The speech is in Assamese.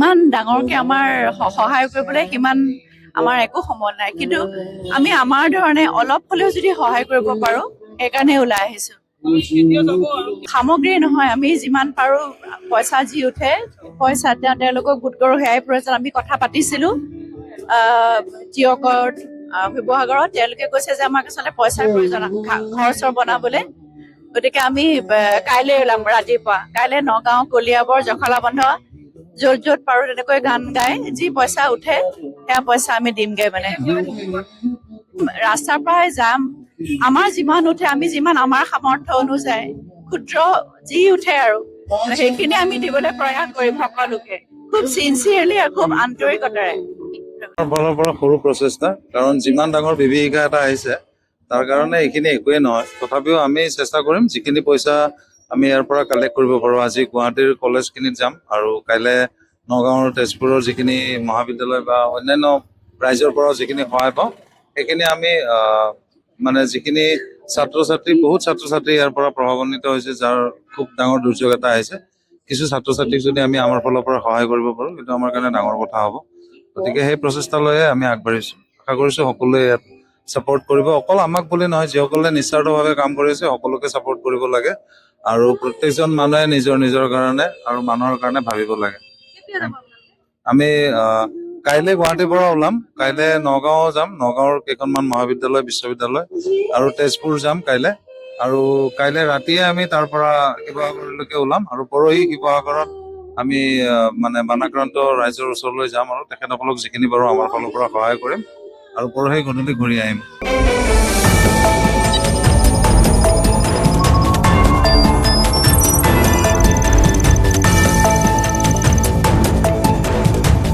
ইমান ডাঙৰকে আমাৰ সহায় কৰিবলৈ সিমান আমাৰ একো সময় নাই, কিন্তু আমি আমাৰ ধৰণে অলপ হ'লেও যদি সহায় কৰিব পাৰো সেইকাৰণে ওলাই আহিছো। সামগ্ৰী নহয়, আমি যিমান পাৰো পইচা যি উঠে পইচা তেওঁলোকক গোট কৰোঁ, সেয়াই প্ৰয়োজন। আমি কথা পাতিছিলো টিয়কত শিৱসাগৰত, তেওঁলোকে কৈছে যে আমাক আচলতে পইচাৰ প্ৰয়োজন ঘৰ চৰ বনাবলৈ। গতিকে আমি কাইলৈ ওলাম ৰাতিপুৱা, কাইলৈ নগাঁও, কলিয়াবৰ, জখলাবন্ধ য'ত য'ত পাৰো তেনেকৈ গান গাই যি পইচা উঠে সেয়া পইচা আমি দিমগে। মানে ৰাস্তাৰ পৰাই যাম, আমাৰ যিমান উঠে আমি যিমান আমাৰ সামৰ্থ্য অনুযায়ী ক্ষুদ্ৰ যি উঠে আৰু সেইখিনি আমি দিবলৈ প্ৰয়াস কৰিম সকলোকে, খুব চিনচিয়াৰলি আৰু খুব আন্তৰিকতাৰে। ফালৰ পৰা সৰু প্ৰচেষ্টা, কাৰণ যিমান ডাঙৰ বিভীষিকা এটা আহিছে তাৰ কাৰণে এইখিনি একোৱেই নহয়। তথাপিও আমি চেষ্টা কৰিম যিখিনি পইচা আমি ইয়াৰ পৰা কালেক্ট কৰিব পাৰোঁ। আজি গুৱাহাটীৰ কলেজখিনিত যাম আৰু কাইলৈ নগাঁৱৰ, তেজপুৰৰ যিখিনি মহাবিদ্যালয় বা অন্যান্য ৰাইজৰ পৰাও যিখিনি সহায় পাওঁ সেইখিনি আমি মানে যিখিনি বহুত ছাত্ৰ ছাত্ৰী ইয়াৰ পৰা প্ৰভাৱান্বিত হৈছে, যাৰ খুব ডাঙৰ দুৰ্যোগ এটা আহিছে, কিছু ছাত্ৰ ছাত্ৰীক যদি আমি আমাৰ ফালৰ পৰা সহায় কৰিব পাৰোঁ সেইটো আমাৰ কাৰণে ডাঙৰ কথা হ'ব। গতিকে সেই প্ৰচেষ্টা লৈয়ে আমি আগবাঢ়িছোঁ। আশা কৰিছোঁ সকলোৱে ইয়াত ছাপোৰ্ট কৰিব। অকল আমাক বুলি নহয়, যিসকলে নিস্বাৰ্থভাৱে কাম কৰিছে সকলোকে ছাপোৰ্ট কৰিব লাগে আৰু প্ৰত্যেকজন মানুহে নিজৰ নিজৰ কাৰণে আৰু মানুহৰ কাৰণে ভাবিব লাগে। আমি কাইলৈ গুৱাহাটীৰ পৰা ওলাম, কাইলৈ নগাঁও যাম, নগাঁৱৰ কেইখনমান মহাবিদ্যালয়, বিশ্ববিদ্যালয় আৰু তেজপুৰ যাম কাইলৈ। আৰু কাইলৈ ৰাতিয়ে আমি তাৰ পৰা শিৱসাগৰলৈকে ওলাম আৰু পৰহি শিৱসাগৰত আমি মানে বানাক্ৰান্ত ৰাইজৰ ওচৰলৈ যাম আৰু তেখেতসকলক যিখিনি পাৰোঁ আমাৰ ফালৰ পৰা সহায় কৰিম আৰু পৰহি গধূলি ঘূৰি আহিম।